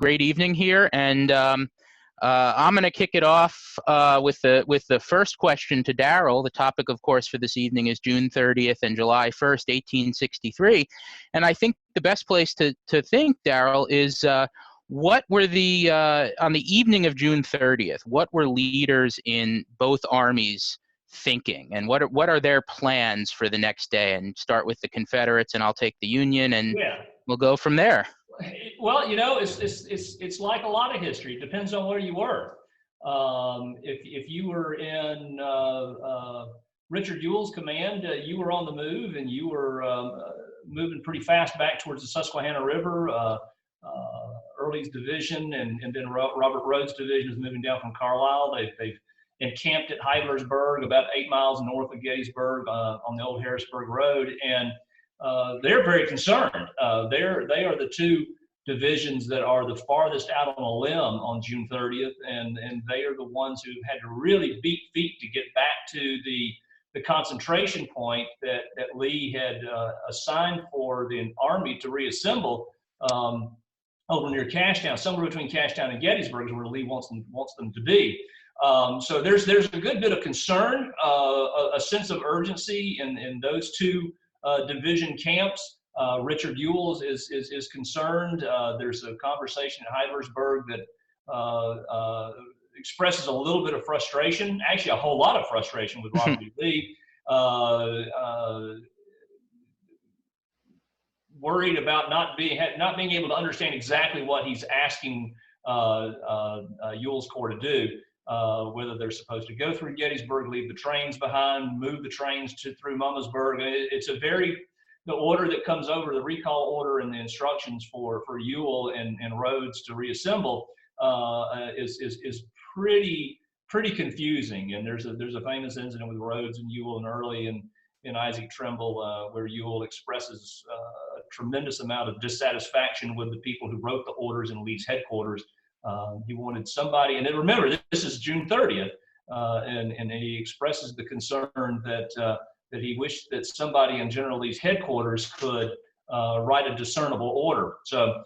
great evening here, and I'm going to kick it off with the first question to Daryl. The topic, of course, for this evening is June 30th and July 1st, 1863, and I think the best place to think, Daryl, is what were the on the evening of June 30th? What were leaders in both armies thinking, and what are their plans for the next day? And start with the Confederates, and I'll take the Union, and Yeah. we'll go from there. Well, it's like a lot of history. It depends on where you were. If you were in Richard Ewell's command, you were on the move, and you were moving pretty fast back towards the Susquehanna River. Early's division and then Robert Rhodes' division is moving down from Carlisle. They've encamped at Heidlersburg, about 8 miles north of Gettysburg, on the old Harrisburg Road, and they're very concerned. They are the two divisions that are the farthest out on a limb on June 30th, and they are the ones who had to really beat feet to get back to the concentration point that Lee had assigned for the army to reassemble over near Cashtown, somewhere between Cashtown and Gettysburg is where Lee wants them to be. So there's a good bit of concern, a sense of urgency in those two division camps. Richard Ewell is concerned. There's a conversation at Heidlersburg that expresses a little bit of frustration, actually a whole lot of frustration with Robert E. Lee. Worried about not being able to understand exactly what he's asking Ewell's Corps to do, whether they're supposed to go through Gettysburg, leave the trains behind, move the trains through Mummersburg. It's the order that comes over, the recall order and the instructions for Ewell and Rhodes to reassemble is pretty confusing. And there's a famous incident with Rhodes and Ewell and Early and Isaac Trimble, where Ewell expresses a tremendous amount of dissatisfaction with the people who wrote the orders in Lee's headquarters. He wanted somebody, and then remember, this is June 30th, and he expresses the concern that he wished that somebody in General Lee's headquarters could write a discernible order. So,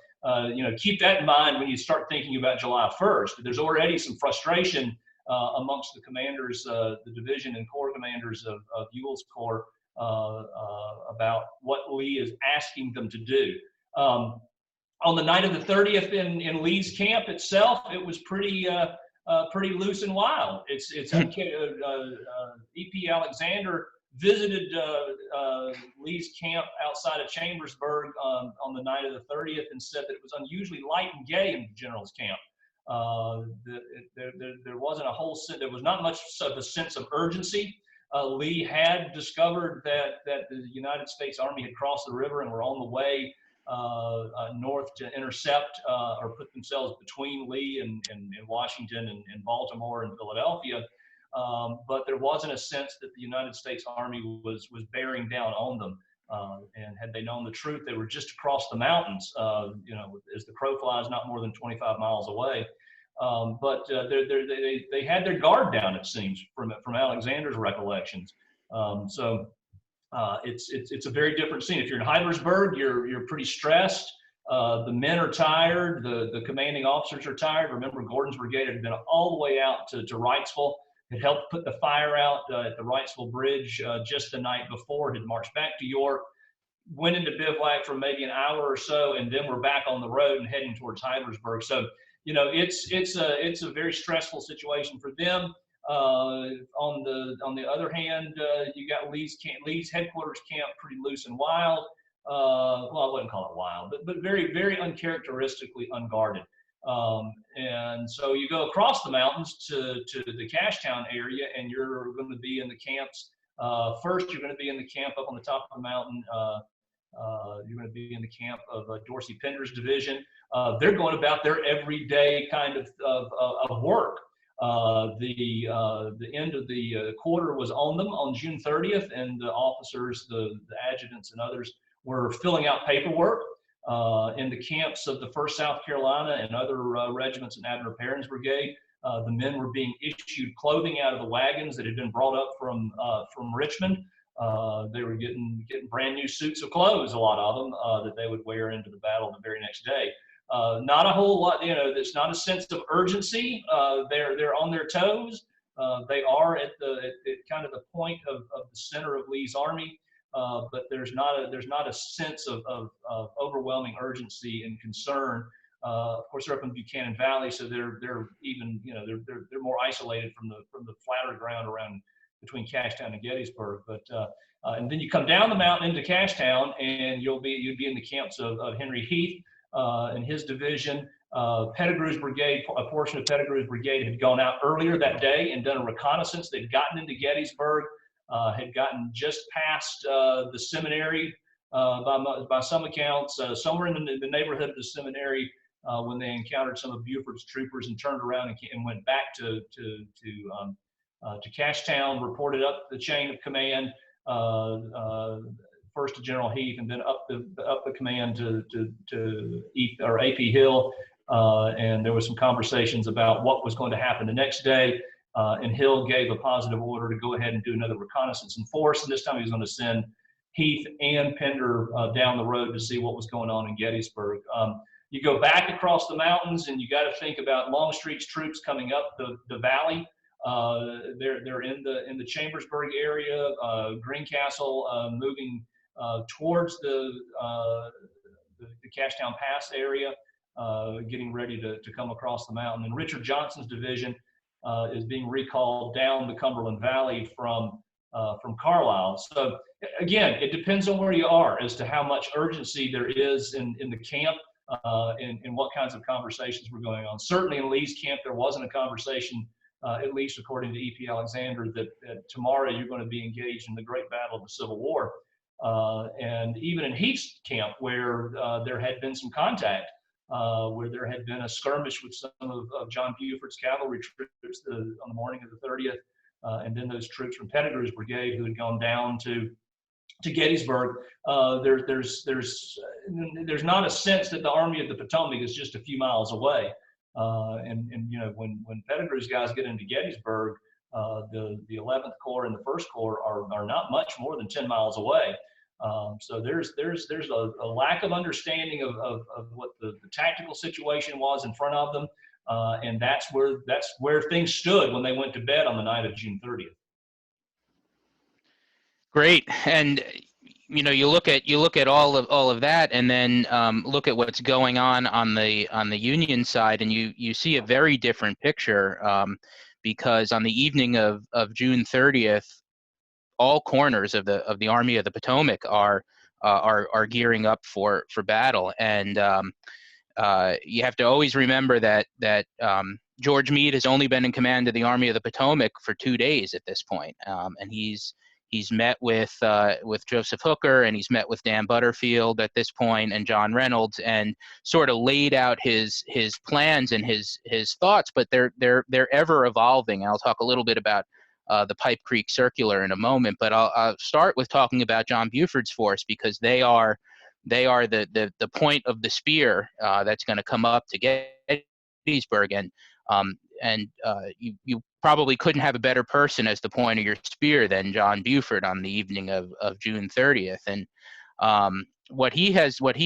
keep that in mind when you start thinking about July 1st. There's already some frustration amongst the commanders, the division and corps commanders of Ewell's Corps about what Lee is asking them to do. On the night of the 30th in Lee's camp itself, it was pretty loose and wild. E.P. Alexander visited Lee's camp outside of Chambersburg on the night of the 30th and said that it was unusually light and gay in the general's camp. There wasn't there was not much of a sense of urgency. Lee had discovered that the United States Army had crossed the river and were on the way north to intercept or put themselves between Lee and Washington and Baltimore and Philadelphia. But there wasn't a sense that the United States Army was bearing down on them. And had they known the truth, they were just across the mountains, as the crow flies, not more than 25 miles away. But they had their guard down, it seems, from Alexander's recollections. It's a very different scene. If you're in Heidlersburg, you're pretty stressed. The men are tired. The commanding officers are tired. Remember, Gordon's brigade had been all the way out to Wrightsville. Had helped put the fire out at the Wrightsville Bridge just the night before. Had marched back to York, went into bivouac for maybe an hour or so, and then we're back on the road and heading towards Heidlersburg. So, it's a very stressful situation for them. On the other hand, you got Lee's headquarters camp pretty loose and wild. Well, I wouldn't call it wild, but very, very uncharacteristically unguarded. And so you go across the mountains to the Cashtown area, and you're going to be in the camps. First, you're going to be in the camp up on the top of the mountain. You're going to be in the camp of Dorsey Pender's division. They're going about their everyday kind of work. The end of the quarter was on them on June 30th, and the officers, the adjutants and others were filling out paperwork. In the camps of the 1st South Carolina and other regiments in Abner Perrin's brigade, the men were being issued clothing out of the wagons that had been brought up from Richmond. They were getting brand new suits of clothes, a lot of them, that they would wear into the battle the very next day. Not a whole lot, there's not a sense of urgency. They're on their toes. They are at kind of the point of the center of Lee's army, but there's not a sense of overwhelming urgency and concern. Of course, they're up in Buchanan Valley, so they're even they're more isolated from the flatter ground around between Cashtown and Gettysburg. But and then you come down the mountain into Cashtown, and you'd be in the camps of Henry Heath and his division. Pettigrew's brigade, a portion of Pettigrew's brigade, had gone out earlier that day and done a reconnaissance. They'd gotten into Gettysburg, had gotten just past the seminary by some accounts, somewhere in the neighborhood of the seminary, when they encountered some of Buford's troopers and turned around and went back to Cashtown, reported up the chain of command, first to General Heath and then up the command to AP Hill. And there was some conversations about what was going to happen the next day. And Hill gave a positive order to go ahead and do another reconnaissance in force. And this time he was going to send Heath and Pender down the road to see what was going on in Gettysburg. You go back across the mountains, and you got to think about Longstreet's troops coming up the valley. They're in the Chambersburg area, Greencastle, moving towards the Cashtown Pass area, getting ready to come across the mountain. And Richard Johnson's division is being recalled down the Cumberland Valley from Carlisle. So again, it depends on where you are as to how much urgency there is in the camp. And what kinds of conversations were going on. Certainly in Lee's camp, there wasn't a conversation, at least according to E.P. Alexander, that tomorrow you're going to be engaged in the great battle of the Civil War. And even in Heath's camp, where there had been some contact, where there had been a skirmish with some of John Buford's cavalry troops on the morning of the 30th, and then those troops from Pettigrew's brigade who had gone down to Gettysburg, there's not a sense that the Army of the Potomac is just a few miles away. And when Pettigrew's guys get into Gettysburg, the 11th Corps and the 1st Corps are not much more than 10 miles away. So there's a lack of understanding of what the tactical situation was in front of them, and that's where things stood when they went to bed on the night of June 30th. Great. And you look at all of that, and then look at what's going on the Union side, and you see a very different picture, because on the evening of June 30th, all corners of the Army of the Potomac are gearing up for battle. And you have to always remember that George Meade has only been in command of the Army of the Potomac for 2 days at this point, and he's met with Joseph Hooker, and he's met with Dan Butterfield at this point, and John Reynolds, and sort of laid out his plans and his thoughts. But they're ever evolving. I'll talk a little bit about the Pipe Creek Circular in a moment, but I'll start with talking about John Buford's force, because they are the point of the spear that's going to come up to Gettysburg, and you probably couldn't have a better person as the point of your spear than John Buford on the evening of June 30th. And what he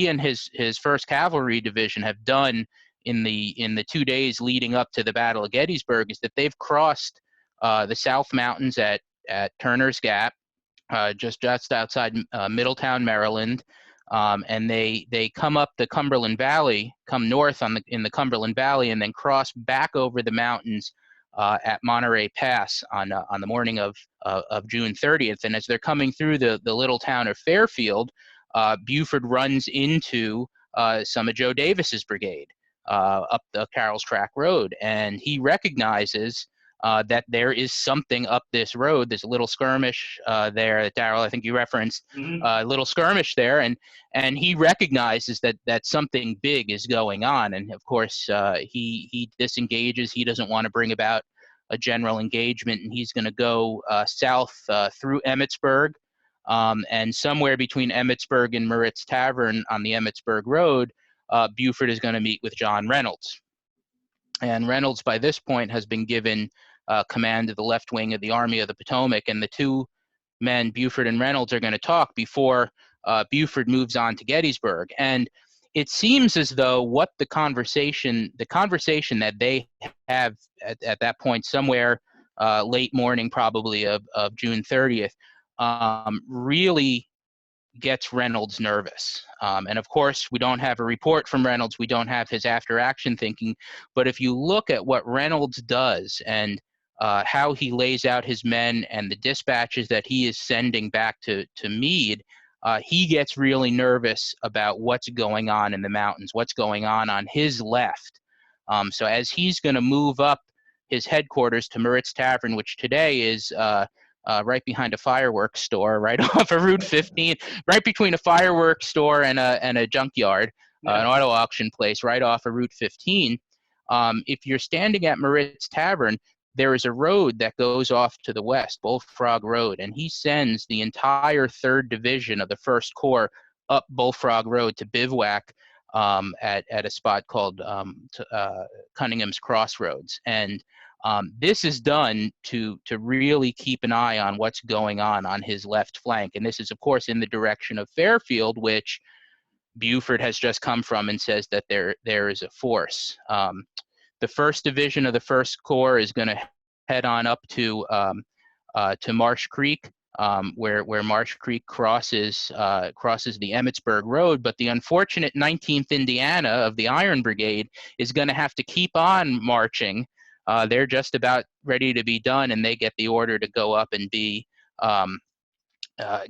and his 1st Cavalry Division have done in the 2 days leading up to the Battle of Gettysburg is that they've crossed the South Mountains at Turner's Gap, just outside Middletown, Maryland. And they come up the Cumberland Valley, come north in the Cumberland Valley, and then cross back over the mountains at Monterey Pass on the morning of June 30th. And as they're coming through the little town of Fairfield, Buford runs into some of Joe Davis's brigade up the Carroll's Track Road, and he recognizes that there is something up this road. There's a little skirmish there, Darrell, I think you referenced, a little skirmish there, and he recognizes that something big is going on. And of course, he disengages. He doesn't want to bring about a general engagement, and he's going to go south through Emmitsburg, and somewhere between Emmitsburg and Moritz Tavern on the Emmitsburg Road, Buford is going to meet with John Reynolds. And Reynolds, by this point, has been given command of the left wing of the Army of the Potomac, and the two men, Buford and Reynolds, are going to talk before Buford moves on to Gettysburg. And it seems as though what the conversation that they have at that point, somewhere late morning probably of June 30th, really gets Reynolds nervous. And of course, we don't have a report from Reynolds. We don't have his after action thinking. But if you look at what Reynolds does and how he lays out his men and the dispatches that he is sending back to Meade, he gets really nervous about what's going on in the mountains, what's going on his left. So as he's going to move up his headquarters to Moritz Tavern, which today is right behind a fireworks store, right off of Route 15, right between a fireworks store and a junkyard, an auto auction place, right off of Route 15. If you're standing at Moritz Tavern, there is a road that goes off to the west, Bullfrog Road, and he sends the entire 3rd Division of the 1st Corps up Bullfrog Road to bivouac at a spot called Cunningham's Crossroads. And this is done to really keep an eye on what's going on his left flank. And this is, of course, in the direction of Fairfield, which Buford has just come from and says that there is a force. The 1st Division of the 1st Corps is going to head on up to Marsh Creek, where Marsh Creek crosses the Emmitsburg Road. But the unfortunate 19th Indiana of the Iron Brigade is going to have to keep on marching. They're just about ready to be done, and they get the order to go up and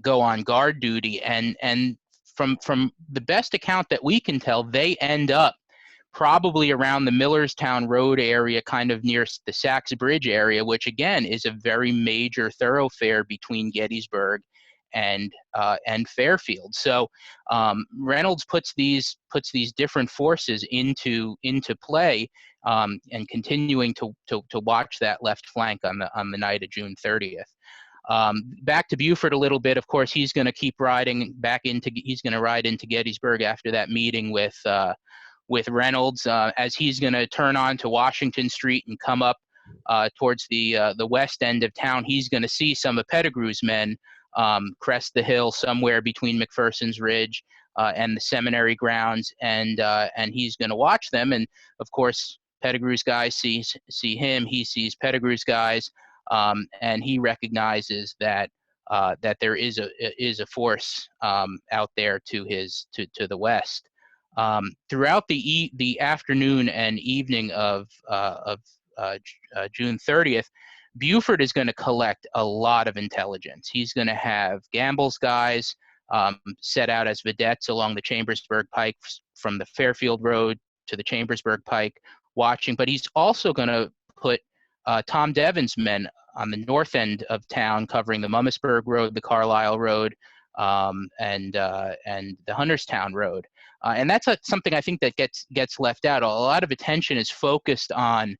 go on guard duty. And from the best account that we can tell, they end up probably around the Millerstown Road area, kind of near the Sachs Bridge area, which again is a very major thoroughfare between Gettysburg and Fairfield. So Reynolds puts these different forces into play, and continuing to watch that left flank on the night of June 30th. Back to Buford a little bit. Of course, he's going to keep riding back he's going to ride into Gettysburg after that meeting with Reynolds, as he's going to turn on to Washington Street and come up towards the west end of town. He's going to see some of Pettigrew's men crest the hill somewhere between McPherson's Ridge and the seminary grounds, and he's going to watch them. And of course, Pettigrew's guys see him. He sees Pettigrew's guys, and he recognizes that there is a force out there to the west. Throughout the afternoon and evening of June 30th, Buford is going to collect a lot of intelligence. He's going to have Gamble's guys set out as vedettes along the Chambersburg Pike from the Fairfield Road to the Chambersburg Pike, watching. But he's also going to put Tom Devon's men on the north end of town, covering the Mummersburg Road, the Carlisle Road, and the Hunterstown Road. And that's something I think that gets left out. A lot of attention is focused on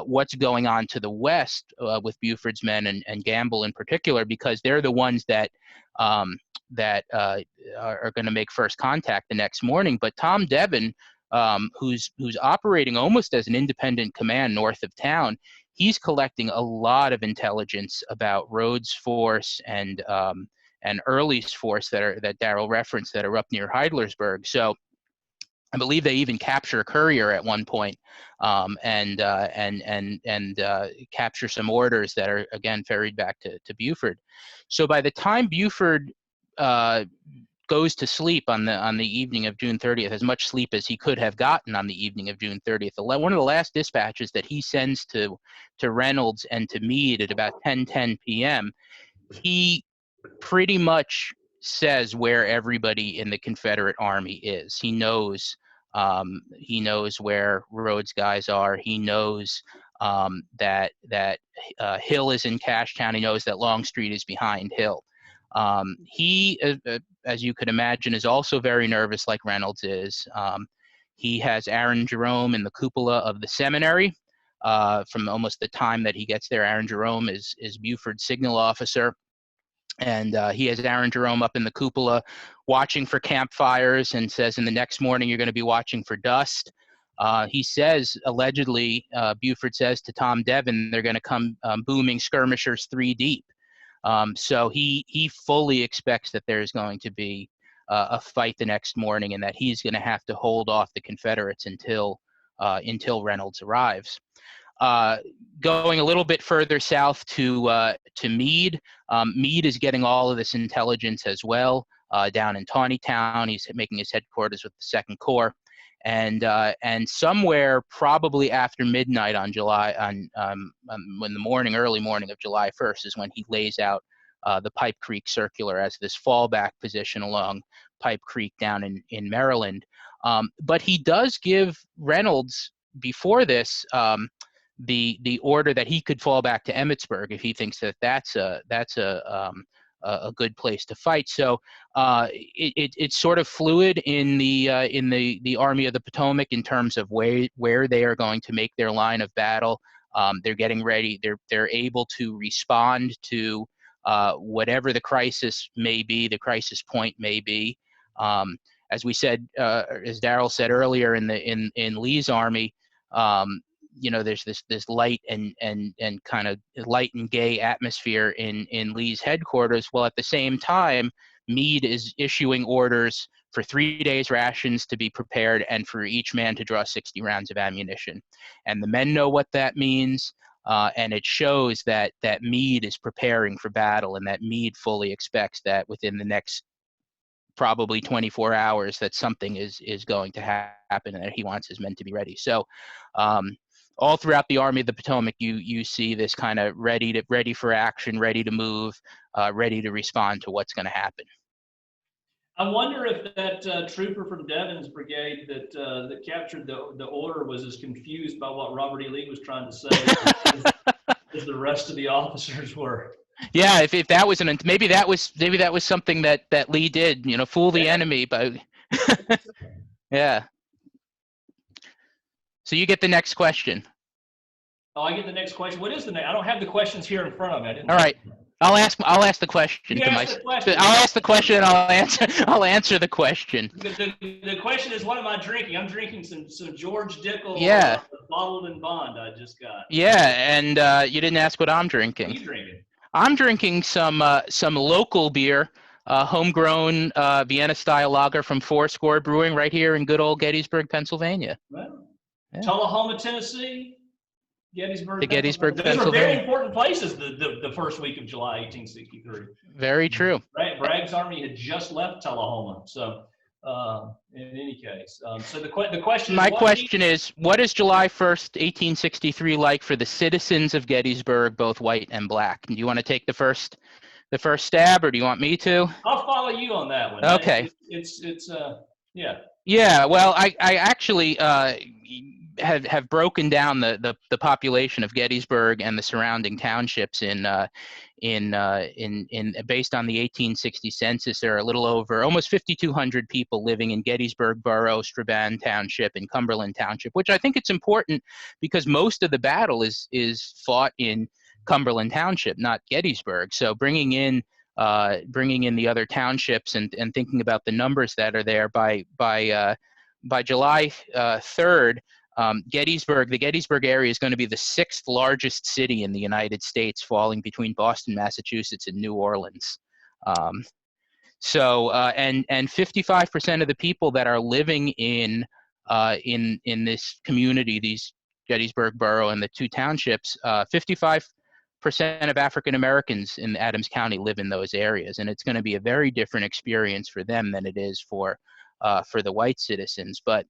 what's going on to the west with Buford's men and Gamble in particular, because they're the ones that are going to make first contact the next morning. But Tom Devon, who's operating almost as an independent command north of town, he's collecting a lot of intelligence about Rhodes' force and Early's force that Darrell referenced that are up near Heidlersburg. So I believe they even capture a courier at one point, and capture some orders that are again ferried back to Buford. So by the time Buford goes to sleep on the evening of June 30th, as much sleep as he could have gotten on the evening of June 30th, one of the last dispatches that he sends to Reynolds and to Meade at about 10:10 p.m., he pretty much says where everybody in the Confederate Army is. He knows where Rhodes' guys are. He knows that Hill is in Cashtown. He knows that Longstreet is behind Hill. He, as you could imagine, is also very nervous, like Reynolds is. He has Aaron Jerome in the cupola of the seminary. From almost the time that he gets there, Aaron Jerome is Buford's signal officer. And he has Aaron Jerome up in the cupola watching for campfires, and says in the next morning you're going to be watching for dust. He says, allegedly, Buford says to Tom Devon, they're going to come booming skirmishers 3 deep. So he fully expects that there's going to be a fight the next morning, and that he's going to have to hold off the Confederates until Reynolds arrives. Going a little bit further south to Meade. Meade is getting all of this intelligence as well down in Taneytown. He's making his headquarters with the Second Corps, and somewhere probably after midnight on when early morning of July 1st is when he lays out the Pipe Creek Circular as this fallback position along Pipe Creek down in Maryland. But he does give Reynolds before this the order that he could fall back to Emmitsburg if he thinks that that's a good place to fight. So it's sort of fluid in the Army of the Potomac in terms of where they are going to make their line of battle. They're getting ready. They're able to respond to whatever the crisis may be, the crisis point may be. As we said, as Darrell said earlier, in Lee's army, there's this light and kind of light and gay atmosphere in Lee's headquarters. Well, at the same time, Meade is issuing orders for 3 days rations to be prepared and for each man to draw 60 rounds of ammunition. And the men know what that means. And it shows that Meade is preparing for battle, and that Meade fully expects that within the next probably 24 hours that something is going to happen, and that he wants his men to be ready. So all throughout the Army of the Potomac, you see this kind of ready for action, ready to move, ready to respond to what's going to happen. I wonder if that trooper from Devon's brigade that captured the order was as confused by what Robert E. Lee was trying to say as the rest of the officers were. Yeah, if that was maybe that was something that Lee did, fool the enemy, but yeah. So you get the next question. Oh, I get the next question. What is the next? I don't have the questions here in front of me. All right. I'll ask the question to myself. I'll ask the question and I'll answer the question. The question is, what am I drinking? I'm drinking some George Dickel bottled in bond I just got. Yeah, and you didn't ask what I'm drinking. What are you drinking? I'm drinking some local beer, homegrown Vienna style lager from Fourscore Brewing right here in good old Gettysburg, Pennsylvania. Well, yeah. Tullahoma, Tennessee. Gettysburg, Pennsylvania. Those were very important places the first week of July, 1863. Very true. Right, Bragg's army had just left Tullahoma. So, in any case, so the question. My question is, what is July 1st, 1863 like for the citizens of Gettysburg, both white and black? Do you want to take the first stab, or do you want me to? I'll follow you on that one. Okay. It's yeah. Yeah. Well, I actually have broken down the population of Gettysburg and the surrounding townships in based on the 1860 census. There are a little over almost 5,200 people living in Gettysburg Borough, Strabane Township, and Cumberland Township, which I think it's important because most of the battle is fought in Cumberland Township, not Gettysburg. So bringing in the other townships and thinking about the numbers that are there by July 3rd. The Gettysburg area is going to be the 6th largest city in the United States, falling between Boston, Massachusetts, and New Orleans. And 55% of the people that are living in this community, these Gettysburg Borough and the two townships, 55% of African Americans in Adams County live in those areas, and it's going to be a very different experience for them than it is for the white citizens. But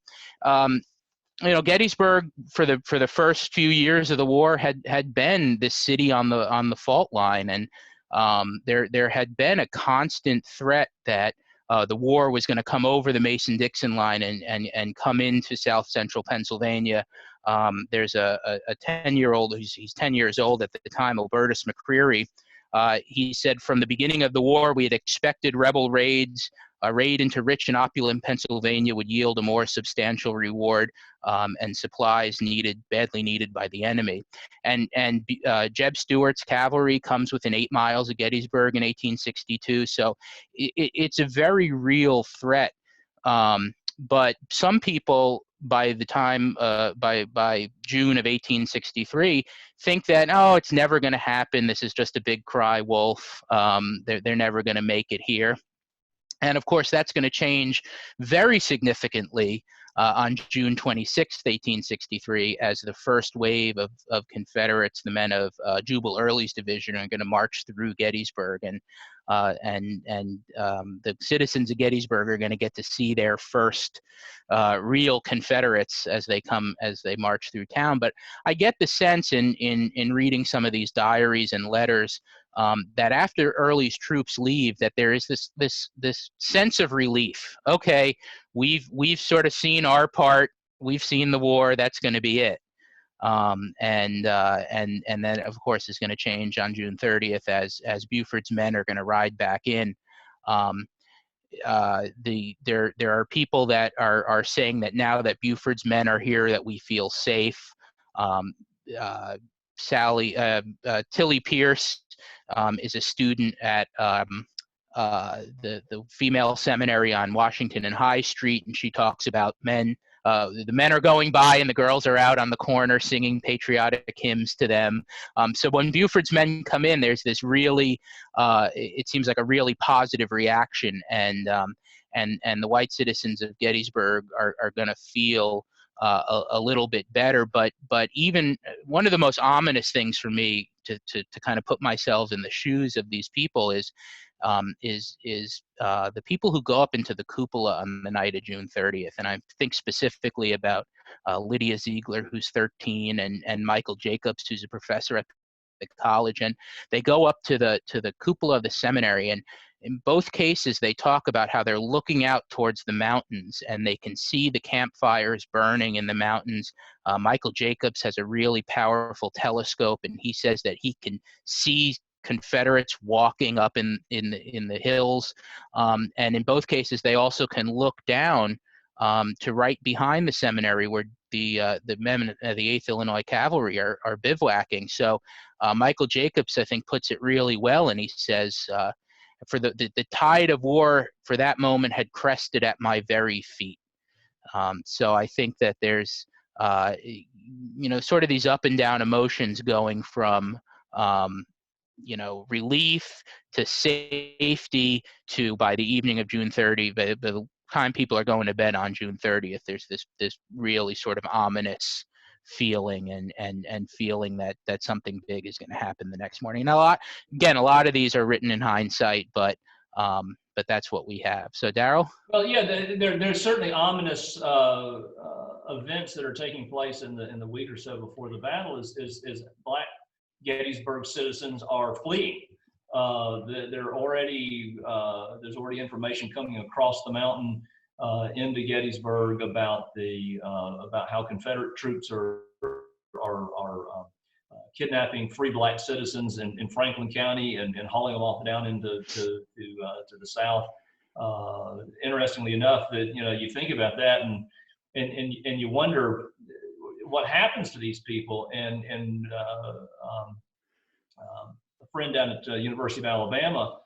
Gettysburg for the first few years of the war had been this city on the fault line, and there had been a constant threat that the war was going to come over the Mason-Dixon line and come into South Central Pennsylvania. There's a 10-year-old, he's 10 years old at the time, Albertus McCreary. He said, from the beginning of the war, we had expected rebel raids. A raid into rich and opulent Pennsylvania would yield a more substantial reward and supplies badly needed by the enemy. And Jeb Stuart's cavalry comes within 8 miles of Gettysburg in 1862. So it's a very real threat. But some people, by the time by June of 1863, think that it's never going to happen. This is just a big cry wolf. They're never going to make it here. And of course, that's going to change very significantly on June 26, 1863, as the first wave of Confederates, the men of Jubal Early's division, are going to march through Gettysburg, and the citizens of Gettysburg are going to get to see their first real Confederates as they march through town. But I get the sense in reading some of these diaries and letters that after Early's troops leave, that there is this sense of relief. Okay, we've sort of seen our part. We've seen the war. That's going to be it. And then of course is going to change on June 30th as Buford's men are going to ride back in. There are people that are saying that now that Buford's men are here, that we feel safe. Tilly Pierce is a student at the female seminary on Washington and High Street, and she talks about men. The men are going by and the girls are out on the corner singing patriotic hymns to them. So when Buford's men come in, there's this really, it seems like a really positive reaction, and the white citizens of Gettysburg are going to feel a little bit better. But even one of the most ominous things for me to kind of put myself in the shoes of these people is the people who go up into the cupola on the night of June 30th. And I think specifically about Lydia Ziegler, who's 13, and Michael Jacobs, who's a professor at the college. And they go up to the cupola of the seminary, and in both cases, they talk about how they're looking out towards the mountains and they can see the campfires burning in the mountains. Michael Jacobs has a really powerful telescope, and he says that he can see Confederates walking up in the hills. And in both cases, they also can look down to right behind the seminary where the men of the 8th Illinois Cavalry are bivouacking. So Michael Jacobs, I think, puts it really well, and he says, for the tide of war for that moment had crested at my very feet. So I think that there's, sort of these up and down emotions going from, relief to safety to, by the evening of June 30th, by the time people are going to bed on June 30th, there's this really sort of ominous feeling and feeling that something big is going to happen the next morning. And a lot of these are written in hindsight, but that's what we have. So Daryl? Well, yeah, there's certainly ominous events that are taking place in the week or so before the battle. Is Black Gettysburg citizens are fleeing. There's already information coming across the mountain into Gettysburg about how Confederate troops are kidnapping free Black citizens in Franklin County and hauling them off down into to the south. Interestingly enough, that you think about that and you wonder what happens to these people. And a friend down at University of Alabama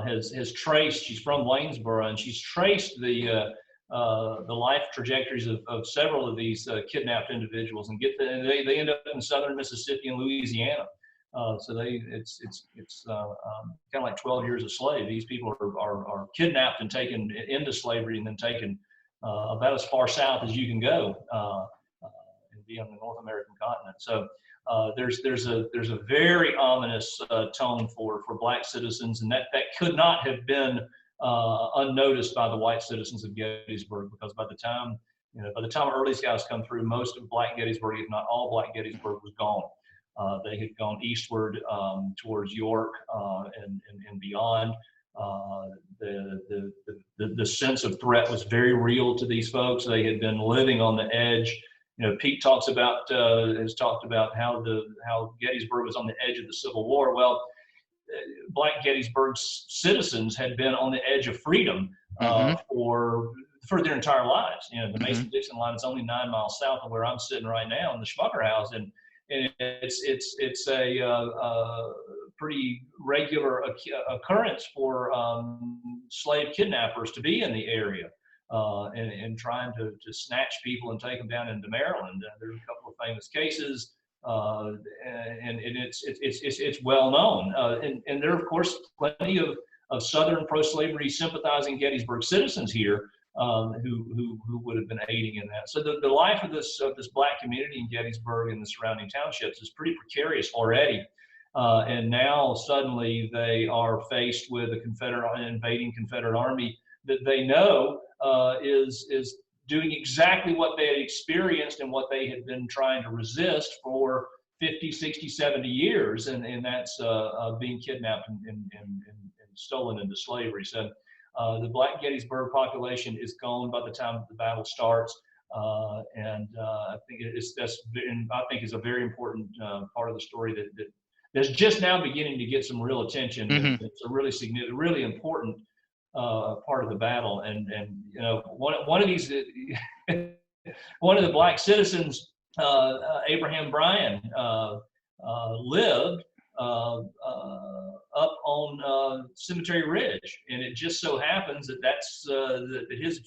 has traced. She's from Waynesboro, and she's traced the life trajectories of several of these kidnapped individuals, and they end up in southern Mississippi and Louisiana. So it's kind of like 12 years a slave. These people are kidnapped and taken into slavery, and then taken about as far south as you can go and be on the North American continent. So there's a very ominous tone for Black citizens, and that could not have been unnoticed by the white citizens of Gettysburg, because by the time Early's guys come through, most of Black Gettysburg, if not all Black Gettysburg, was gone. They had gone eastward towards York and beyond. The sense of threat was very real to these folks. They had been living on the edge. Pete has talked about how Gettysburg was on the edge of the Civil War. Well, Black Gettysburg citizens had been on the edge of freedom for their entire lives. The Mason-Dixon line is only 9 miles south of where I'm sitting right now in the Schmucker House, and it's a pretty regular occurrence for slave kidnappers to be in the area and trying to snatch people and take them down into Maryland. There's a couple of famous cases. And it's well known, and there are of course plenty of Southern pro-slavery sympathizing Gettysburg citizens here who would have been aiding in that. So the life of this black community in Gettysburg and the surrounding townships is pretty precarious already. And now suddenly they are faced with an invading Confederate army that they know is doing exactly what they had experienced and what they had been trying to resist for 50, 60, 70 years, and that's being kidnapped and stolen into slavery. So the Black Gettysburg population is gone by the time the battle starts, and I think is a very important part of the story that's just now beginning to get some real attention. Mm-hmm. It's a really significant, really important part of the battle, and you know, one of these one of the black citizens, Abraham Bryan, lived up on Cemetery Ridge, and it just so happens that that his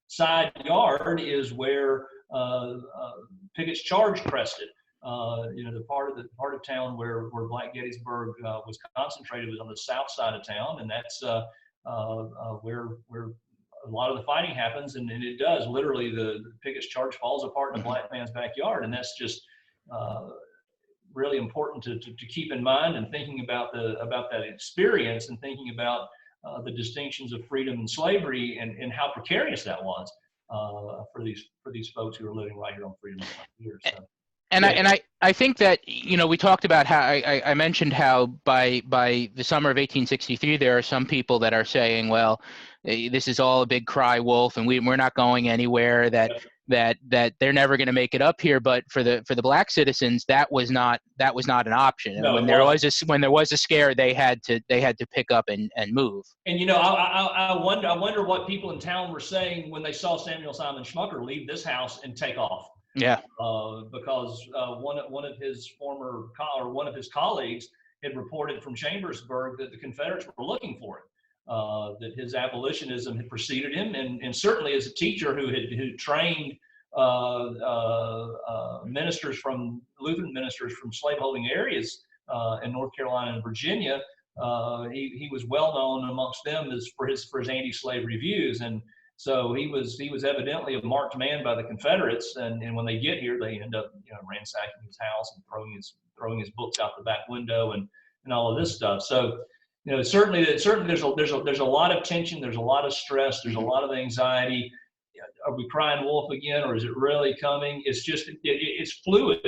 side yard is where Pickett's charge crested. You know, the part of town where Black Gettysburg was concentrated was on the south side of town, and that's where a lot of the fighting happens, and it does literally the Pickett's charge falls apart in a black man's backyard, and that's just really important to keep in mind, and thinking about that experience, and thinking about the distinctions of freedom and slavery, and how precarious that was for these folks who are living right here on Freedom here. So. And I think that, you know, we talked about how I mentioned how by the summer of 1863 there are some people that are saying, well, this is all a big cry wolf, and we're not going anywhere, that they're never going to make it up here. But for the black citizens, that was not an option. And no, when there was a scare, they had to pick up and move. And you know, I wonder what people in town were saying when they saw Samuel Simon Schmucker leave this house and take off. Yeah. Because one of his colleagues had reported from Chambersburg that the Confederates were looking for him, that his abolitionism had preceded him, and certainly as a teacher who trained Lutheran ministers from slaveholding areas in North Carolina and Virginia, he was well known amongst them for his anti-slavery views, and so he was evidently a marked man by the Confederates, and when they get here, they end up, you know, ransacking his house and throwing his books out the back window and all of this stuff. So, you know, certainly there's a lot of tension, there's a lot of stress, there's a lot of anxiety. Are we crying wolf again, or is it really coming? It's just it's fluid.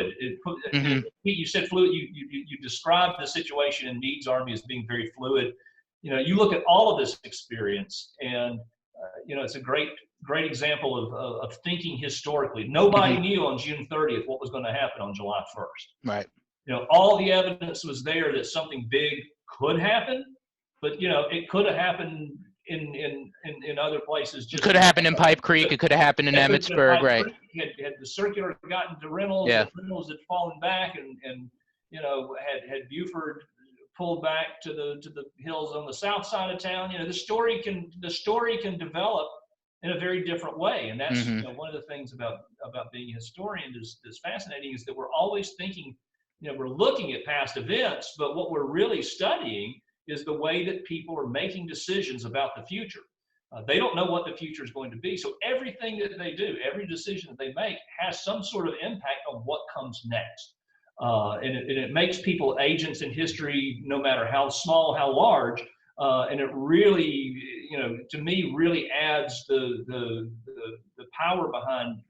You said fluid. You described the situation in Meade's army as being very fluid. You know, you look at all of this experience, and you know, it's a great example of thinking historically. Nobody knew on June 30th what was going to happen on July 1st. Right. You know, all the evidence was there that something big could happen, but you know, it could have happened in other places. It could have happened in Pipe Creek. It could have happened in Emmitsburg. Right. Had the circular gotten to Reynolds, Reynolds had fallen back, and you know, had Buford pulled back to the hills on the south side of town, you know, the story can develop in a very different way, and that's you know, one of the things about being a historian that's fascinating, is that we're always thinking, you know, we're looking at past events, but what we're really studying is the way that people are making decisions about the future. They don't know what the future is going to be, so everything that they do, every decision that they make, has some sort of impact on what comes next. And it makes people agents in history, no matter how small, how large, and it really, you know, to me, really adds the power behind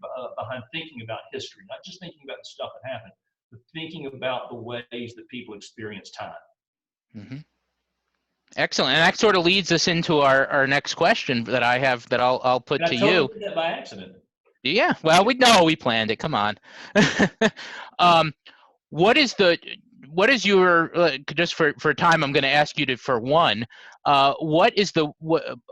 thinking about history, not just thinking about the stuff that happened, but thinking about the ways that people experience time. Mm-hmm. Excellent, and that sort of leads us into our next question that I have, that I'll put to you. Did that by accident. Yeah, well, we planned it. Come on. What is your, just for time, I'm going to ask you for one. What is the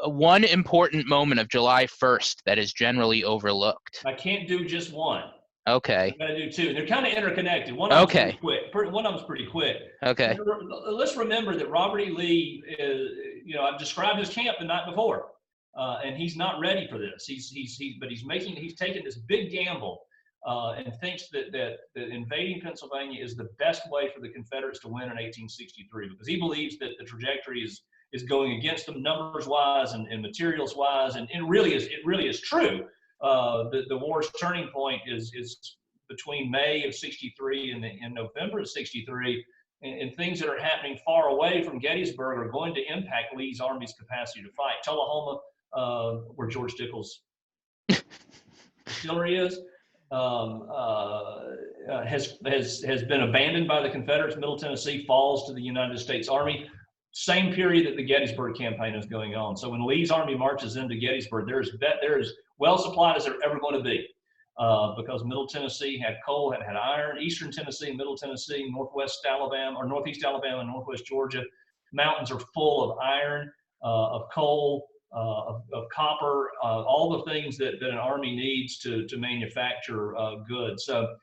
one important moment of July 1st that is generally overlooked? I can't do just one. Okay. I'm going to do two. They're kind of interconnected. One of them's pretty quick. Okay. Let's remember that Robert E. Lee is, you know, I've described his camp the night before, and he's not ready for this. He's taking this big gamble. And thinks that invading Pennsylvania is the best way for the Confederates to win in 1863, because he believes that the trajectory is going against them numbers wise and materials wise, and it really is true. The war's turning point is between May of '63 and November of '63, and things that are happening far away from Gettysburg are going to impact Lee's army's capacity to fight. Tullahoma, where George Dickel's distillery is, has been abandoned by the Confederates. Middle Tennessee falls to the United States Army. Same period that the Gettysburg campaign is going on. So when Lee's army marches into Gettysburg, there is well supplied as they're ever going to be, because Middle Tennessee had coal, had iron. Eastern Tennessee, Middle Tennessee, Northwest Alabama, or Northeast Alabama, and Northwest Georgia, mountains are full of iron, of coal, of copper, all the things that an army needs to manufacture goods. So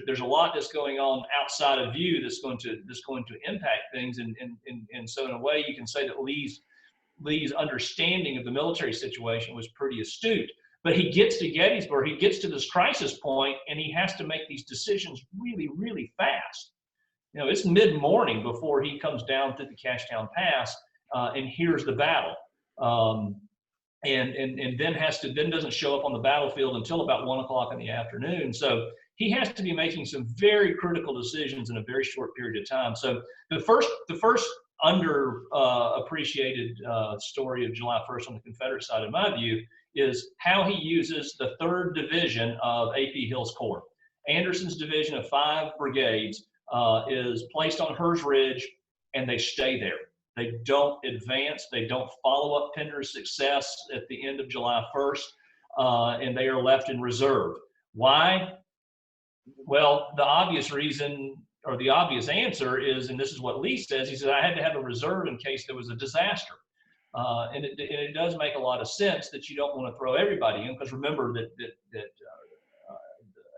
there's a lot that's going on outside of view that's going to impact things, and so in a way you can say that Lee's understanding of the military situation was pretty astute. But he gets to Gettysburg, he gets to this crisis point, and he has to make these decisions really, really fast. You know, it's mid-morning before he comes down through the Cashtown Pass and hears the battle. And then doesn't show up on the battlefield until about 1 o'clock in the afternoon. So he has to be making some very critical decisions in a very short period of time. So the first appreciated story of July 1st on the Confederate side, in my view, is how he uses the 3rd Division of A.P. Hill's Corps. Anderson's division of 5 brigades is placed on Hers Ridge, and they stay there. They don't advance. They don't follow up Pender's success at the end of July 1st, and they are left in reserve. Why? Well, the obvious reason, or the obvious answer is, and this is what Lee says, he said, I had to have a reserve in case there was a disaster. And it does make a lot of sense that you don't want to throw everybody in, because remember that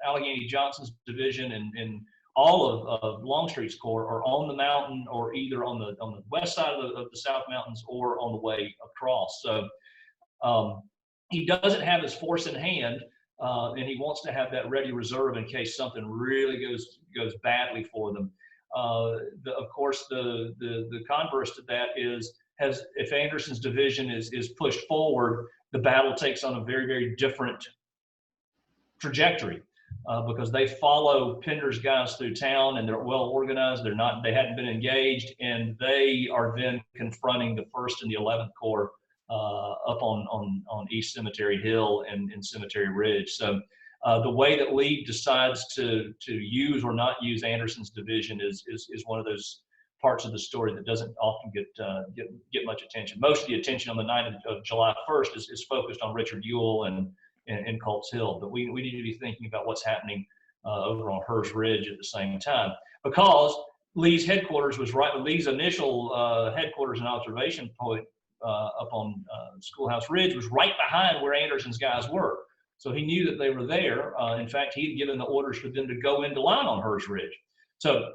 Allegheny Johnson's division and all of Longstreet's Corps are on the mountain, or either on the west side of the South Mountains or on the way across. So he doesn't have his force in hand, and he wants to have that ready reserve in case something really goes badly for them. Of course, the converse to that is, if Anderson's division is pushed forward, the battle takes on a very, very different trajectory. Because they follow Pender's guys through town, and they're well organized. They hadn't been engaged, and they are then confronting the 1st and the 11th Corps up on East Cemetery Hill and Cemetery Ridge. So the way that Lee decides to use or not use Anderson's division is one of those parts of the story that doesn't often get much attention. Most of the attention on the night of July 1st is focused on Richard Ewell and Culp's Hill, but we need to be thinking about what's happening over on Hers Ridge at the same time, because Lee's headquarters was right. Lee's initial headquarters and observation point up on Schoolhouse Ridge was right behind where Anderson's guys were, so he knew that they were there. In fact, he had given the orders for them to go into line on Hers Ridge. So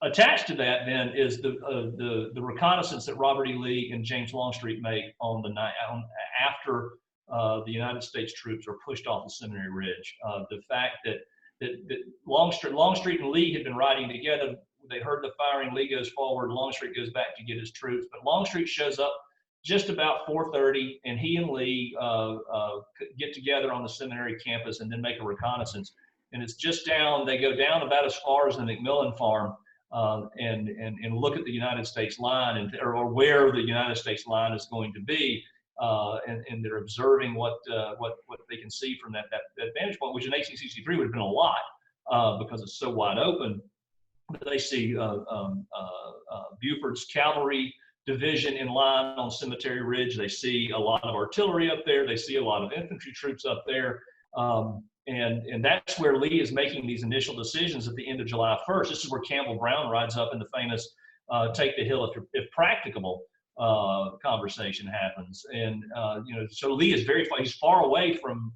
attached to that then is the reconnaissance that Robert E. Lee and James Longstreet make on the night after the United States troops are pushed off the Seminary Ridge. The fact that Longstreet and Lee had been riding together, they heard the firing, Lee goes forward, Longstreet goes back to get his troops, but Longstreet shows up just about 4:30, and he and Lee get together on the seminary campus and then make a reconnaissance. And it's just they go down about as far as the McMillan farm, and look at the United States line, or where the United States line is going to be. And they're observing what they can see from that vantage point, which in 1863 would have been a lot because it's so wide open. But they see Buford's cavalry division in line on Cemetery Ridge. They see a lot of artillery up there. They see a lot of infantry troops up there. And that's where Lee is making these initial decisions at the end of July 1st. This is where Campbell Brown rides up in the famous take the hill if practicable conversation happens. And so Lee is he's far away from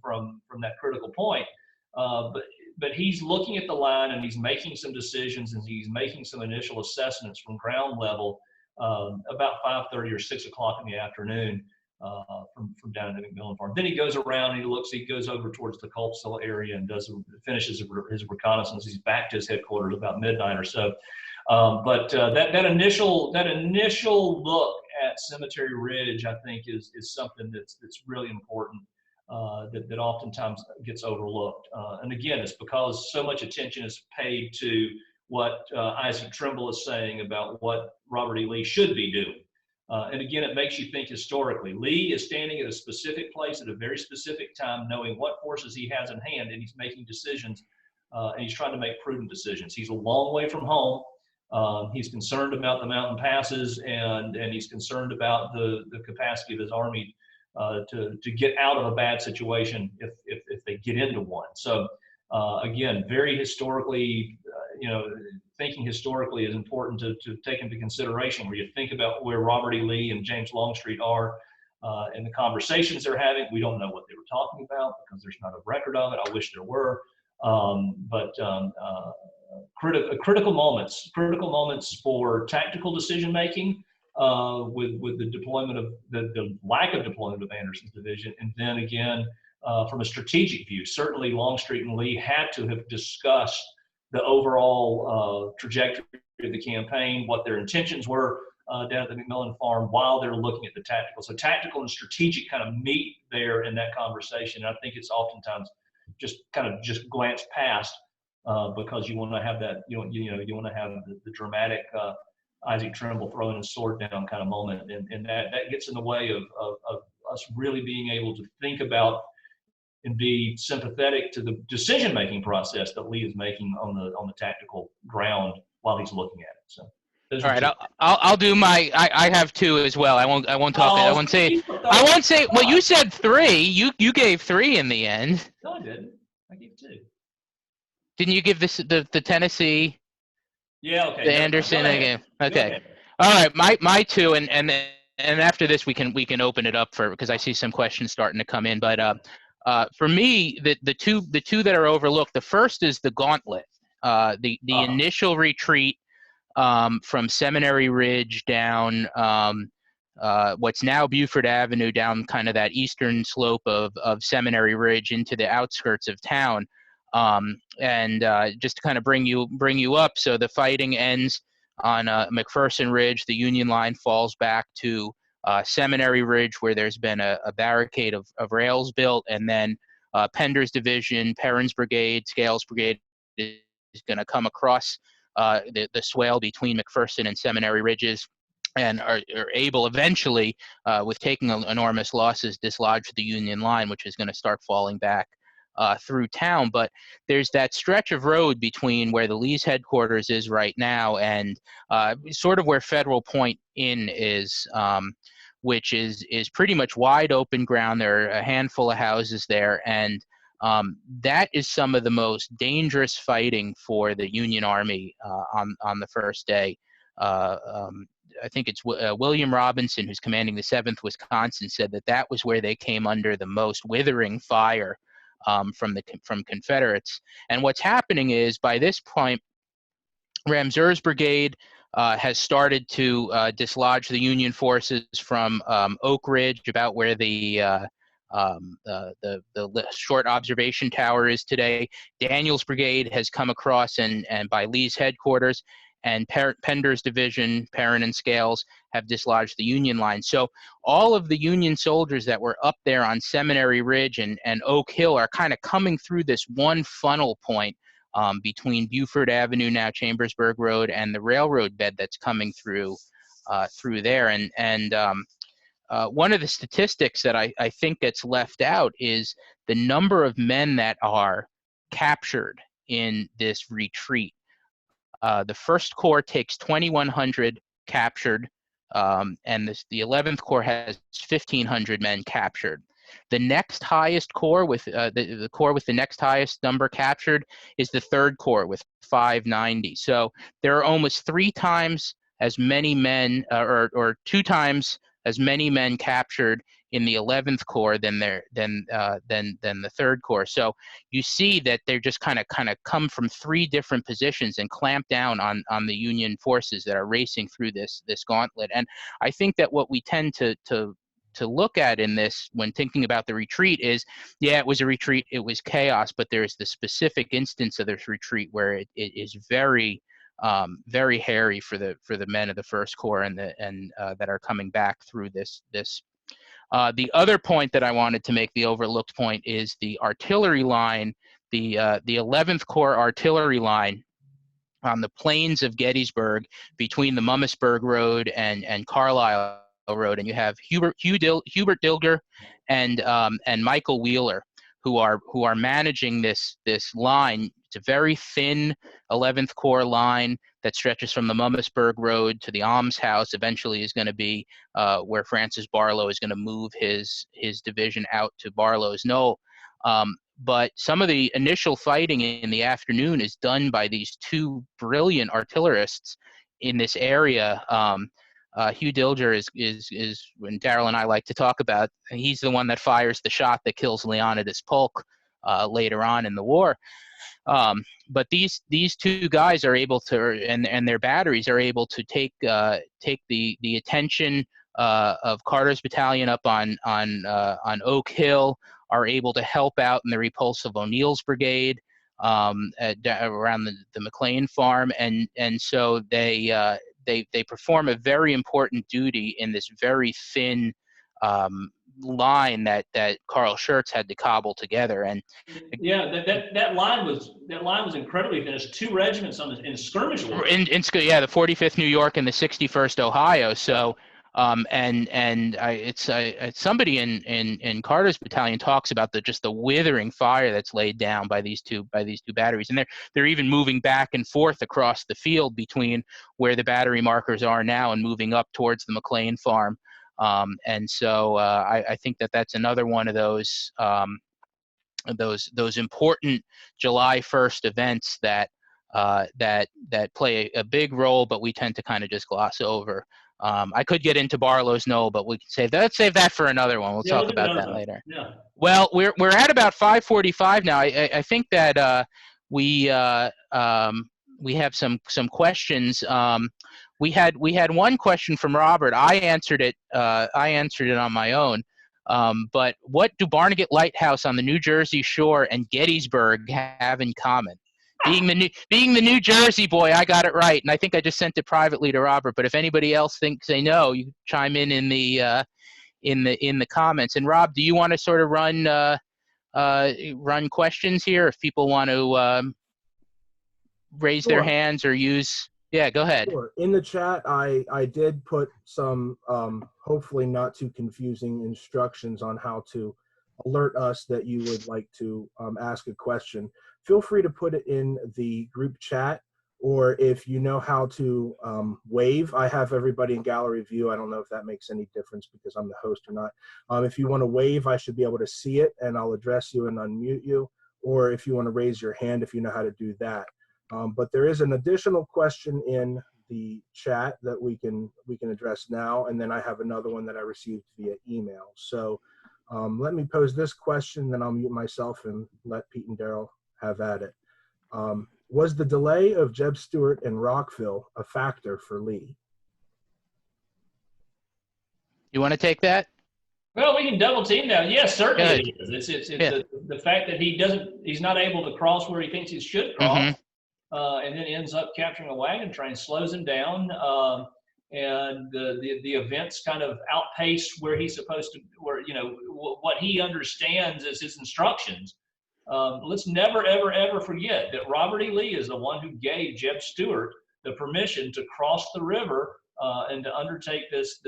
that critical point, but he's looking at the line, and he's making some decisions, and he's making some initial assessments from ground level about 5:30 or 6 o'clock in the afternoon from down at the McMillan farm. Then he goes around and he goes over towards the Culp's Hill area and finishes his reconnaissance. He's back to his headquarters about midnight or so. But that initial look at Cemetery Ridge, I think, is something that's really important, that oftentimes gets overlooked. And again, it's because so much attention is paid to what Isaac Trimble is saying about what Robert E. Lee should be doing. And again, it makes you think historically. Lee is standing at a specific place at a very specific time, knowing what forces he has in hand, and he's making decisions, and he's trying to make prudent decisions. He's a long way from home. He's concerned about the mountain passes, and he's concerned about the capacity of his army to get out of a bad situation if they get into one. So again, very historically, thinking historically is important to take into consideration, where you think about where Robert E. Lee and James Longstreet are and the conversations they're having. We don't know what they were talking about because there's not a record of it. I wish there were. Critical moments for tactical decision making with the deployment of the lack of deployment of Anderson's division, and then again from a strategic view, certainly Longstreet and Lee had to have discussed the overall trajectory of the campaign, what their intentions were down at the McMillan farm while they're looking at the tactical. So tactical and strategic kind of meet there in that conversation. And I think it's oftentimes just glanced past because you want to have that, you want to have the dramatic Isaac Trimble throwing his sword down kind of moment, and that gets in the way of us really being able to think about and be sympathetic to the decision-making process that Lee is making on the tactical ground while he's looking at it. So, all right, I'll do my. I have two as well. I won't talk. I won't say. Well, you said three. You gave three in the end. No, I didn't. I gave two. Didn't you give the Tennessee? Yeah. Okay. The Anderson again. Okay. All right. My two, and after this we can open it up because I see some questions starting to come in. But for me, the two that are overlooked. The first is the gauntlet. The initial retreat from Seminary Ridge down what's now Buford Avenue, down kind of that eastern slope of Seminary Ridge into the outskirts of town. And just to kind of bring you up, so the fighting ends on McPherson Ridge. The Union line falls back to Seminary Ridge, where there's been a barricade of rails built, and then Pender's division, Perrin's brigade, Scales' brigade is going to come across the swale between McPherson and Seminary Ridges, and are able eventually, with taking enormous losses, dislodge the Union line, which is going to start falling back through town. But there's that stretch of road between where the Lee's headquarters is right now and sort of where Federal Point Inn is, which is pretty much wide open ground. There are a handful of houses there, and that is some of the most dangerous fighting for the Union Army on the first day. I think it's William Robinson, who's commanding the 7th Wisconsin, said that was where they came under the most withering fire from Confederates. And what's happening is, by this point, Ramseur's brigade has started to dislodge the Union forces from Oak Ridge, about where the short observation tower is today. Daniel's brigade has come across and by Lee's headquarters, and Pender's division, Perrin and Scales, have dislodged the Union line. So all of the Union soldiers that were up there on Seminary Ridge and Oak Hill are kind of coming through this one funnel point between Buford Avenue, now Chambersburg Road, and the railroad bed that's coming through there. And one of the statistics that I think gets left out is the number of men that are captured in this retreat. The First Corps takes 2,100 captured, and the 11th Corps has 1,500 men captured. The next highest corps, with the corps with the next highest number captured, is the 3rd Corps with 590. So there are almost 3 times as many men, or 2 times as many men captured in the 11th Corps than the 3rd Corps. So you see that they're just kind of come from 3 different positions and clamp down on the Union forces that are racing through this gauntlet. And I think that what we tend to look at in this, when thinking about the retreat, is, yeah, it was a retreat, it was chaos, but there's the specific instance of this retreat where it is very very hairy for the men of the First Corps and that are coming back through this. The other point that I wanted to make, the overlooked point, is the artillery line, the 11th Corps artillery line on the plains of Gettysburg between the Mummasburg Road and Carlisle Road, and you have Hubert Dilger and Michael Wheeler who are managing this line. It's a very thin 11th Corps line that stretches from the Mummasburg Road to the Almshouse. Eventually, is going to be where Francis Barlow is going to move his division out to Barlow's Knoll. But some of the initial fighting in the afternoon is done by these two brilliant artillerists in this area. Hugh Dilger is when Darrell and I like to talk about, he's the one that fires the shot that kills Leonidas Polk later on in the war. But these two guys are able to, and their batteries are able to take the attention of Carter's battalion up on Oak Hill, are able to help out in the repulse of O'Neill's brigade around the McLean farm, and so they perform a very important duty in this very thin line that Carl Schurz had to cobble together. And yeah, that line was incredibly thin. There's two regiments in skirmish order. The 45th New York and the 61st Ohio. So it's somebody in Carter's battalion talks about just the withering fire that's laid down by these two batteries, and they're even moving back and forth across the field between where the battery markers are now and moving up towards the McLean farm. And so I think that's another one of those important July 1st events that play a big role, but we tend to kind of just gloss over. I could get into Barlow's Knoll, but we can save that for another one. We'll talk about that later. Yeah. Well, we're at about 5:45 now. I think that we have some questions. We had one question from Robert. I answered it on my own. But what do Barnegat Lighthouse on the New Jersey shore and Gettysburg have in common? Being the New Jersey boy, I got it right, and I think I just sent it privately to Robert. But if anybody else thinks they know, you chime in the comments. And Rob, do you want to sort of run questions here if people want to raise their hands or use? Yeah, go ahead. Sure. In the chat, I did put some hopefully not too confusing instructions on how to alert us that you would like to ask a question. Feel free to put it in the group chat, or if you know how to wave, I have everybody in gallery view. I don't know if that makes any difference because I'm the host or not. If you want to wave, I should be able to see it, and I'll address you and unmute you. Or if you want to raise your hand, if you know how to do that. But there is an additional question in the chat that we can address now, and then I have another one that I received via email. So let me pose this question, then I'll mute myself and let Pete and Darrell have at it. Was the delay of Jeb Stuart and Rockville a factor for Lee? You want to take that? Well, we can double team now. Yes, certainly it is. It's the fact that he's not able to cross where he thinks he should cross, and then ends up capturing a wagon train, slows him down, and the events kind of outpace where he's supposed to, what he understands as his instructions. Let's never, ever, ever forget that Robert E. Lee is the one who gave Jeb Stuart the permission to cross the river and to undertake this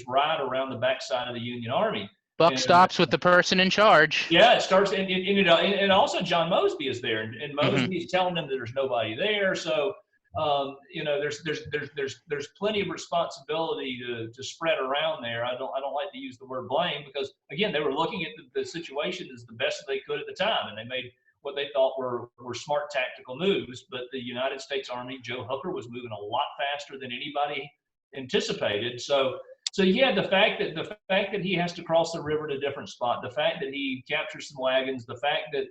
ride around the backside of the Union Army. Buck stops with the person in charge. Yeah, it starts, and also John Mosby is there, and Mosby is telling them that there's nobody there. So there's plenty of responsibility to spread around there. I don't like to use the word blame because again they were looking at the situation as the best they could at the time, and they made what they thought were smart tactical moves. But the United States Army, Joe Hooker, was moving a lot faster than anybody anticipated. So yeah, the fact that he has to cross the river at a different spot, the fact that he captures some wagons, the fact that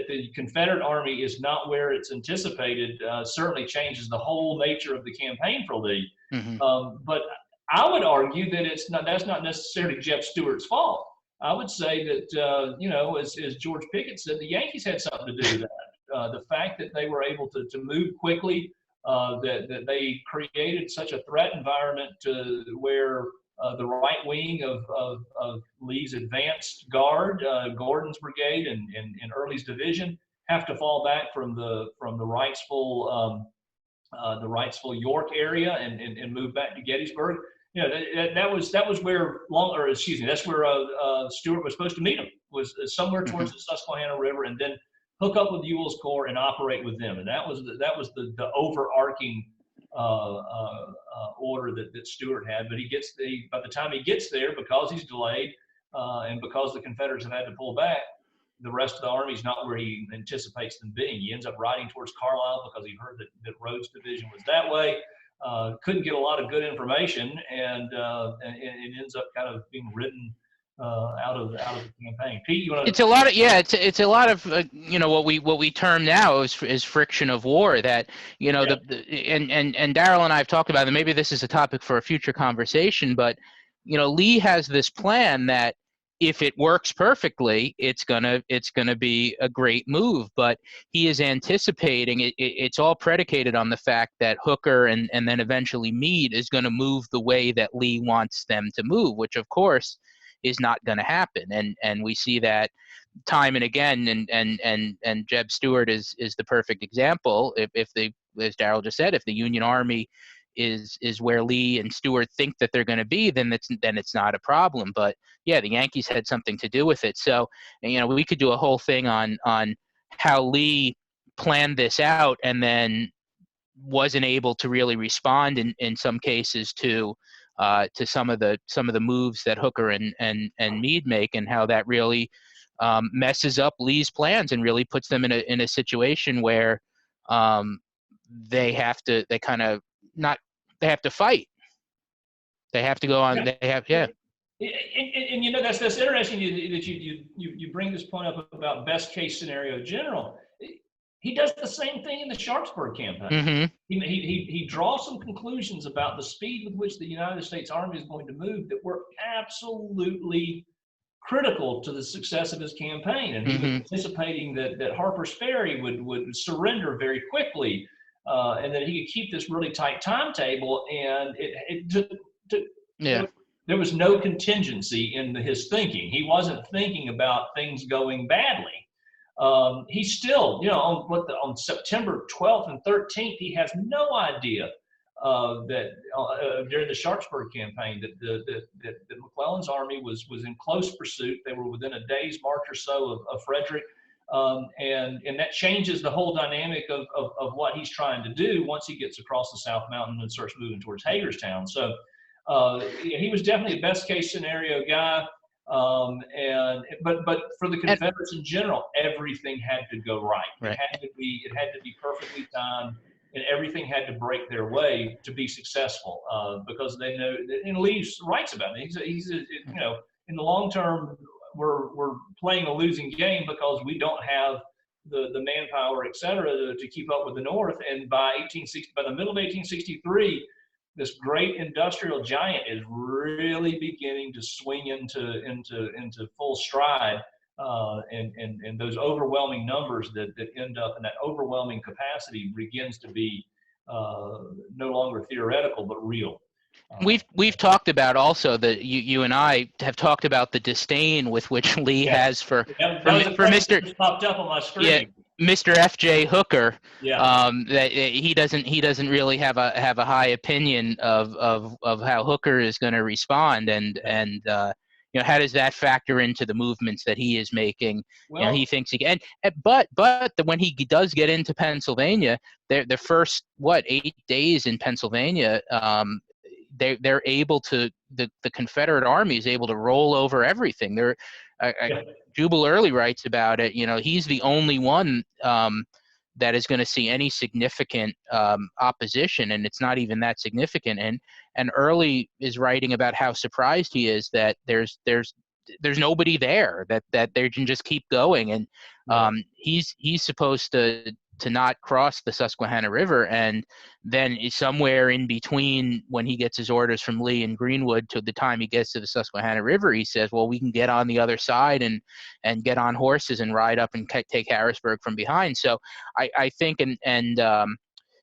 the Confederate Army is not where it's anticipated certainly changes the whole nature of the campaign for Lee. But I would argue that that's not necessarily Jeb Stuart's fault. I would say that as George Pickett said, the Yankees had something to do with that. The fact that they were able to move quickly that they created such a threat environment to where the right wing of Lee's advanced guard, Gordon's brigade and Early's division, have to fall back from the Wrightsville York area and move back to Gettysburg. You know, that was where that's where Stuart was supposed to meet him, was somewhere towards the Susquehanna River, and then hook up with Ewell's Corps and operate with them. And that was the overarching order that Stuart had. But by the time he gets there, because he's delayed and because the Confederates have had to pull back, the rest of the army is not where he anticipates them being. He ends up riding towards Carlisle because he heard that Rhodes' division was that way. Couldn't get a lot of good information, and it ends up kind of being ridden out of the campaign. Pete, you want to? It's a lot of it's a lot of what we term now is friction of war. That and Darrell and I have talked about it. Maybe this is a topic for a future conversation, but Lee has this plan that if it works perfectly, it's gonna be a great move. But he is anticipating it. It's all predicated on the fact that Hooker and then eventually Meade is going to move the way that Lee wants them to move, which of course is not going to happen. And we see that time and again. And Jeb Stuart is the perfect example. If they, as Darrell just said, if the Union Army is where Lee and Stuart think that they're going to be, then it's not a problem. But yeah, the Yankees had something to do with it. So we could do a whole thing on how Lee planned this out and then wasn't able to really respond in some cases to some of the moves that Hooker and Meade make, and how that really messes up Lee's plans and really puts them in a situation where they have to fight. They have to go on. Yeah. And that's interesting that you bring this point up about best case scenario general. He does the same thing in the Sharpsburg campaign. Mm-hmm. He draws some conclusions about the speed with which the United States Army is going to move that were absolutely critical to the success of his campaign. And he was anticipating that Harper's Ferry would surrender very quickly, and that he could keep this really tight timetable. And there was no contingency in his thinking. He wasn't thinking about things going badly. He still, on September 12th and 13th, he has no idea that during the Sharpsburg campaign that McClellan's army was in close pursuit. They were within a day's march or so of Frederick, and that changes the whole dynamic of what he's trying to do once he gets across the South Mountain and starts moving towards Hagerstown. So he was definitely a best case scenario guy. But for the Confederates in general, everything had to go right. It had to be perfectly timed, and everything had to break their way to be successful. Because they know, and Lee writes about it. He's in the long term, we're playing a losing game because we don't have the manpower, et cetera, to keep up with the North. And by the middle of 1863. This great industrial giant is really beginning to swing into full stride, and those overwhelming numbers that end up in that overwhelming capacity begins to be no longer theoretical but real. We've talked about also that you and I have talked about the disdain with which Lee has for Mr. Popped up on my screen. Yeah, Mr. F.J. Hooker. Yeah. That he doesn't really have a high opinion of how Hooker is going to respond, and how does that factor into the movements that he is making? Well, he thinks he can, but when he does get into Pennsylvania, the first 8 days in Pennsylvania, they're able to the Confederate Army is able to roll over everything. Jubal Early writes about it. He's the only one that is going to see any significant opposition, and it's not even that significant. And Early is writing about how surprised he is that there's nobody there, that they can just keep going. And he's supposed to not cross the Susquehanna River, and then somewhere in between when he gets his orders from Lee and Greenwood to the time he gets to the Susquehanna River, he says, well, we can get on the other side and get on horses and ride up and take Harrisburg from behind. So I think, and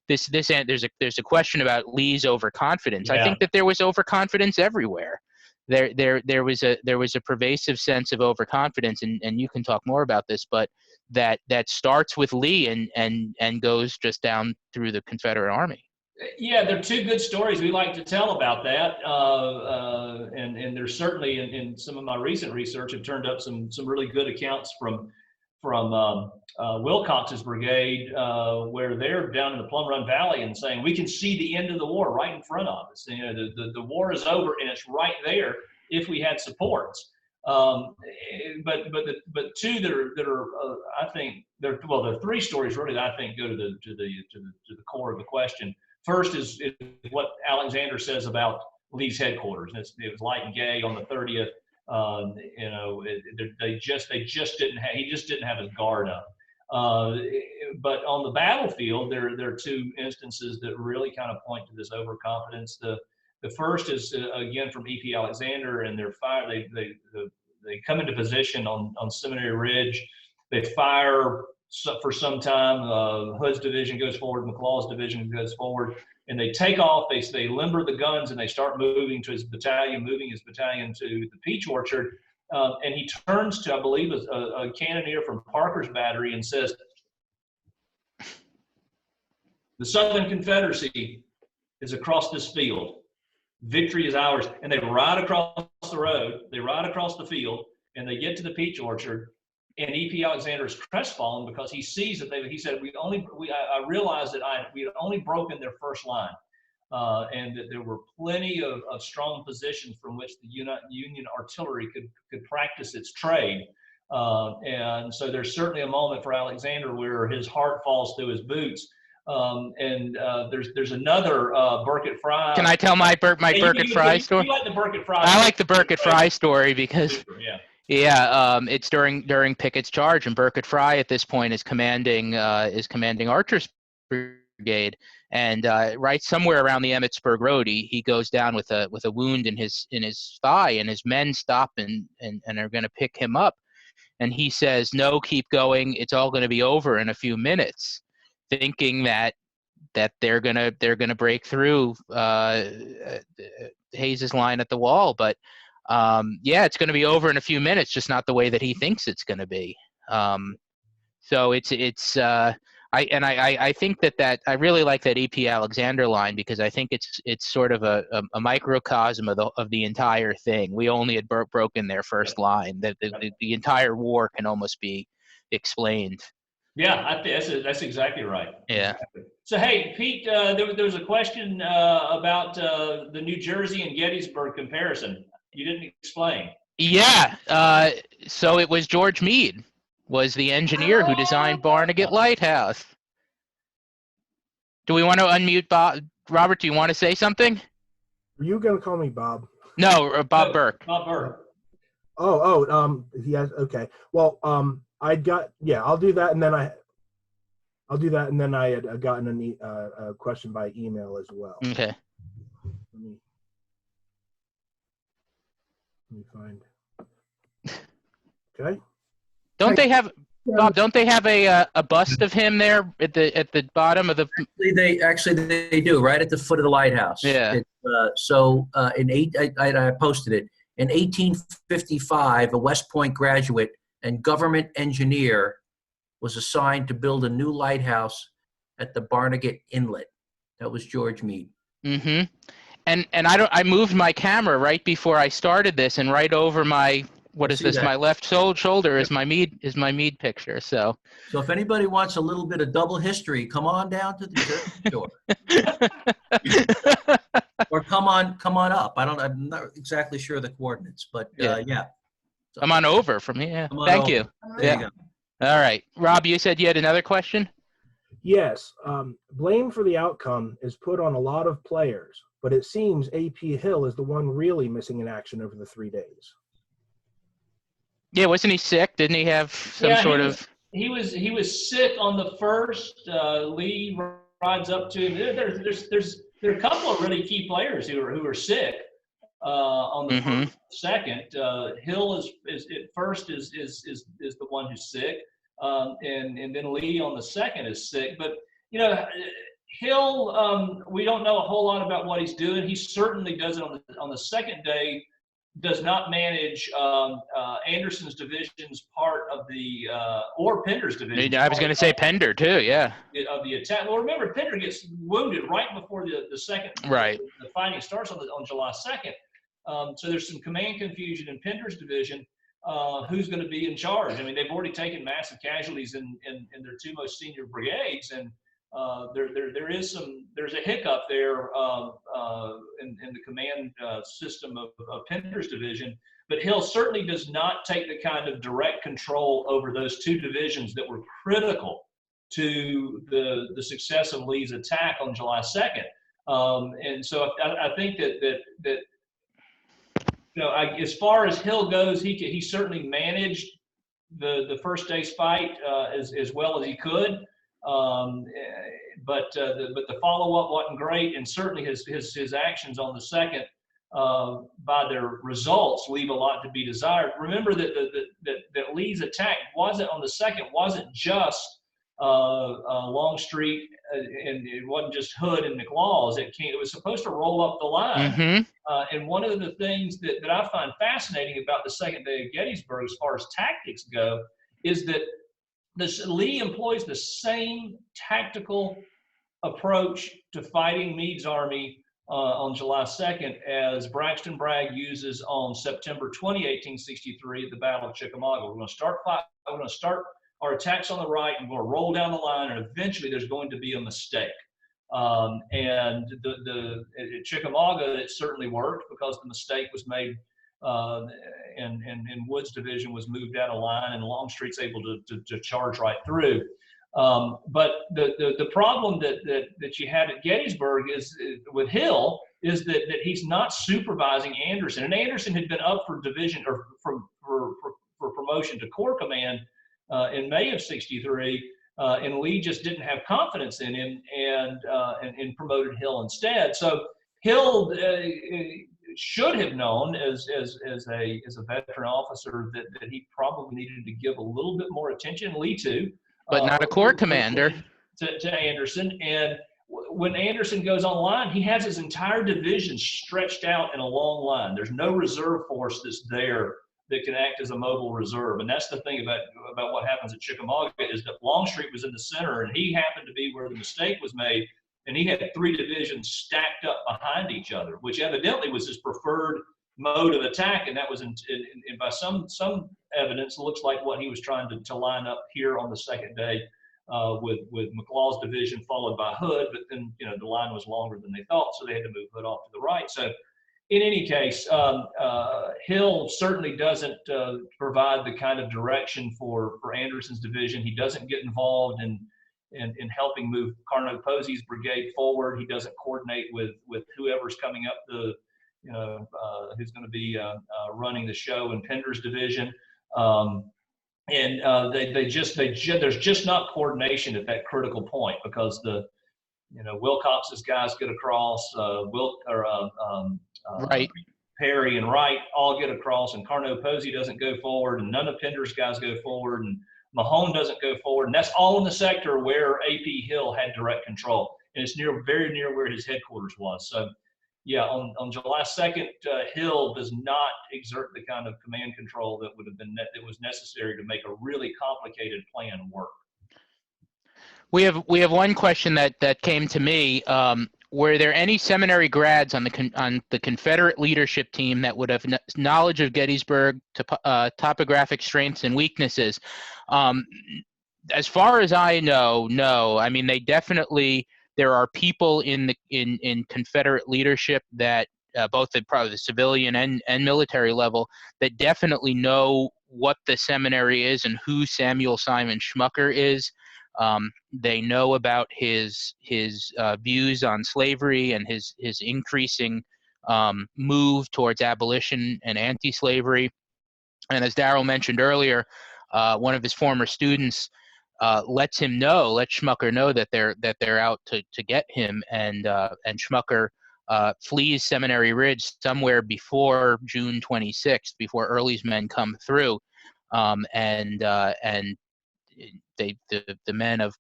there's a question about Lee's overconfidence. I Yeah. think that there was overconfidence everywhere. There was a pervasive sense of overconfidence, and you can talk more about this, but that starts with Lee and goes just down through the Confederate Army. Yeah, there are two good stories we like to tell about that, and there's certainly in some of my recent research have turned up some really good accounts from Wilcox's brigade, where they're down in the Plum Run Valley and saying we can see the end of the war right in front of us. You know, the war is over and it's right there if we had supports. But two that are I think there are three stories really that I think go to the core of the question. First is what Alexander says about Lee's headquarters. It was light and gay on the 30th. You know, he just didn't have his guard up. But on the battlefield, there are two instances that really kind of point to this overconfidence. The first is again from E.P. Alexander, and they come into position on Seminary Ridge. They fire for some time. Hood's division goes forward, McLaw's division goes forward, and they take off. They limber the guns and they start moving his battalion to the Peach Orchard. And he turns to, I believe, a cannoneer from Parker's battery and says, "The Southern Confederacy is across this field. Victory is ours." And they ride across the road, they ride across the field, and they get to the Peach Orchard. And E.P. Alexander is crestfallen because he sees that he said, I realized that we had only broken their first line. And that there were plenty of strong positions from which the Union artillery could practice its trade. And so there's certainly a moment for Alexander where his heart falls through his boots. There's another Burkett Fry. Can I tell my Burkett Fry story? You like the Burkett Fry? I like the Burkett Fry story because it's during Pickett's charge, and Burkett Fry at this point is commanding Archer's brigade, and right somewhere around the Emmitsburg Road, he goes down with a wound in his thigh, and his men stop and are going to pick him up, and he says, "No, keep going. It's all going to be over in a few minutes," thinking that they're gonna break through Hayes's line at the wall, but it's going to be over in a few minutes, just not the way that he thinks it's going to be. So I think that I really like that E.P. Alexander line, because I think it's sort of a microcosm of the entire thing. We only had broken their first line. That the entire war can almost be explained. Yeah, I think that's exactly right. Yeah. Exactly. So hey, Pete, there was a question about the New Jersey and Gettysburg comparison. You didn't explain. Yeah. So it was George Meade was the engineer who designed Barnegat Lighthouse. Do we want to unmute Bob? Robert, do you want to say something? Are you going to call me Bob? No, Bob Burke. Bob Burke. He has, okay. Well, I'll do that, and then I had gotten a question by email as well. Okay. Let me find. Okay. Don't they have a bust of him there at the bottom of the? They do, right at the foot of the lighthouse. Yeah. I posted it in 1855. A West Point graduate and government engineer was assigned to build a new lighthouse at the Barnegat Inlet. That was George Meade. Mm-hmm. And I moved my camera right before I started this, and right over my my left shoulder is my Meade picture. So if anybody wants a little bit of double history, come on down to the shore. Or come on up. I'm not exactly sure of the coordinates, but yeah. So, I'm on over from here. Thank you. There you go. All right. Rob, you said you had another question? Yes. Blame for the outcome is put on a lot of players, but it seems A.P. Hill is the one really missing in action over the 3 days. Yeah, wasn't he sick? Didn't he have some sort of? He was sick on the first. Lee rides up to him. There are a couple of really key players who are sick on the first, second. Hill is at first is the one who's sick, and then Lee on the second is sick. But Hill, we don't know a whole lot about what he's doing. He certainly does it on the second day. Does not manage Anderson's division's part of the or Pender's division. I was going to say Pender too. Yeah. Of the attack. Well, remember Pender gets wounded right before the second. Right. The fighting starts on July 2nd. So there's some command confusion in Pender's division. Who's going to be in charge? I mean, they've already taken massive casualties in their two most senior brigades, and there's a hiccup there in the command system of Pender's division. But Hill certainly does not take the kind of direct control over those two divisions that were critical to the success of Lee's attack on July 2nd. And so I think that as far as Hill goes, he certainly managed the first day's fight as well as he could. But the follow-up wasn't great, and certainly his actions on the second, by their results, leave a lot to be desired. Remember that Lee's attack wasn't just Longstreet, and it wasn't just Hood and McLaws. It was supposed to roll up the line. Mm-hmm. And one of the things that I find fascinating about the second day of Gettysburg, as far as tactics go, is that Lee employs the same tactical approach to fighting Meade's army on July 2nd as Braxton Bragg uses on September 20, 1863 at the Battle of Chickamauga. We're going to start our attacks on the right, and we're going to roll down the line, and eventually there's going to be a mistake. And at Chickamauga, it certainly worked because the mistake was made, and Wood's division was moved out of line, and Longstreet's able to charge right through. But the problem that you had at Gettysburg is with Hill is that he's not supervising Anderson, and Anderson had been up for division or for promotion to Corps Command in May of '63. And Lee just didn't have confidence in him and promoted Hill instead. So Hill should have known as a veteran officer that he probably needed to give a little bit more attention. Lee too, but not a Corps commander, to Anderson. And when Anderson goes on line, he has his entire division stretched out in a long line. There's no reserve force that's there that can act as a mobile reserve. And that's the thing about what happens at Chickamauga, is that Longstreet was in the center, and he happened to be where the mistake was made, and he had three divisions stacked up behind each other, which evidently was his preferred mode of attack, and that was and by some evidence, it looks like what he was trying to line up here on the second day with McLaw's division followed by Hood. But then the line was longer than they thought, so they had to move Hood off to the right. So in any case, Hill certainly doesn't provide the kind of direction for Anderson's division. He doesn't get involved in helping move Carnot Posey's brigade forward. He doesn't coordinate with whoever's coming up who's going to be running the show in Pender's division. There's just not coordination at that critical point, because Wilcox's guys get across, right. Perry and Wright all get across, and Carnot Posey doesn't go forward, and none of Pender's guys go forward, and Mahone doesn't go forward. And that's all in the sector where A.P. Hill had direct control, and it's very near where his headquarters was. So, yeah, on July 2nd, Hill does not exert the kind of command control that was necessary to make a really complicated plan work. We have one question that came to me. Were there any seminary grads on the Confederate leadership team that would have knowledge of Gettysburg, topographic strengths and weaknesses? As far as I know, no. I mean, there are people in Confederate leadership that both at probably the civilian and military level that definitely know what the seminary is and who Samuel Simon Schmucker is. They know about his views on slavery and his increasing move towards abolition and anti-slavery. And as Darrell mentioned earlier, one of his former students lets Schmucker know that they're out to get him, and Schmucker flees Seminary Ridge somewhere before June 26th, before Early's men come through, and the men of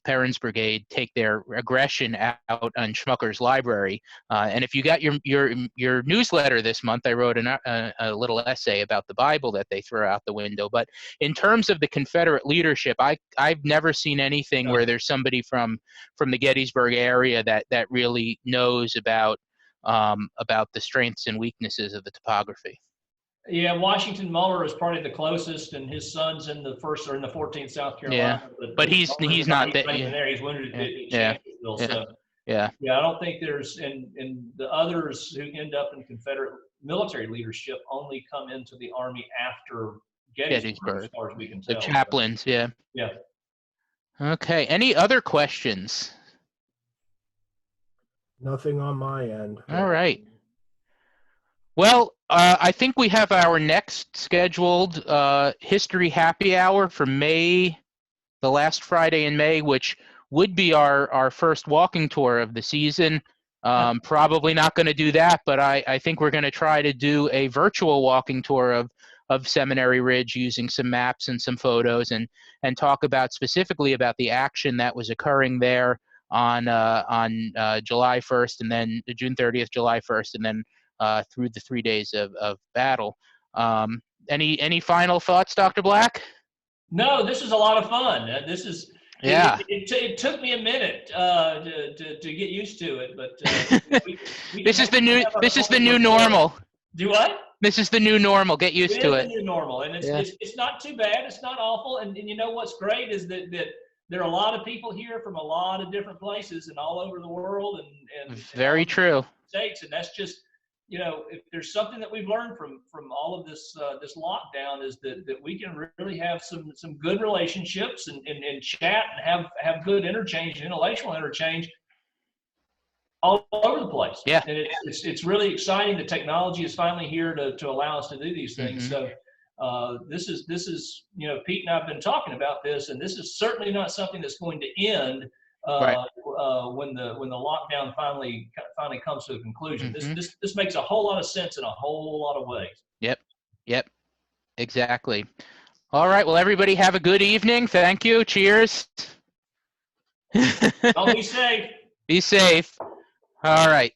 Perrin's brigade take their aggression out on Schmucker's library. And if you got your newsletter this month, I wrote a little essay about the Bible that they throw out the window. But in terms of the Confederate leadership, I've never seen anything where there's somebody from the Gettysburg area that really knows about the strengths and weaknesses of the topography. Yeah, Washington Muller is probably the closest, and his son's in the 1st or in the 14th South Carolina. Yeah, but he's not that. Even there, he's wounded at Chancellorsville. Yeah. So Yeah. I don't think there's and the others who end up in Confederate military leadership only come into the Army after Gettysburg, as far as we can tell. The chaplains, yeah. Yeah. Okay. Any other questions? Nothing on my end. All right. Well, I think we have our next scheduled History Happy Hour for May, the last Friday in May, which would be our first walking tour of the season. Probably not going to do that, but I think we're going to try to do a virtual walking tour of Seminary Ridge using some maps and some photos and talk specifically about the action that was occurring there on July 1st and then June 30th, July 1st, and then through the 3 days of battle. Any final thoughts, Dr. Black? No, this is a lot of fun. This is It took me a minute to get used to it, but this is the new normal. Do what? This is the new normal. Get used to it. It is the new normal, and it's not too bad. It's not awful, and you know what's great is that there are a lot of people here from a lot of different places and all over the world, and very true. States, and that's just, you know, if there's something that we've learned from all of this this lockdown is that we can really have some good relationships and chat and have good interchange, intellectual interchange all over the place. Yeah. And it's really exciting. The technology is finally here to allow us to do these things. Mm-hmm. So this is, you know, Pete and I have been talking about this, and this is certainly not something that's going to end when the lockdown finally comes to a conclusion. Mm-hmm. This makes a whole lot of sense in a whole lot of ways. Yep, exactly. All right, well, everybody have a good evening. Thank you. Cheers. I'll be safe. Be safe. All right.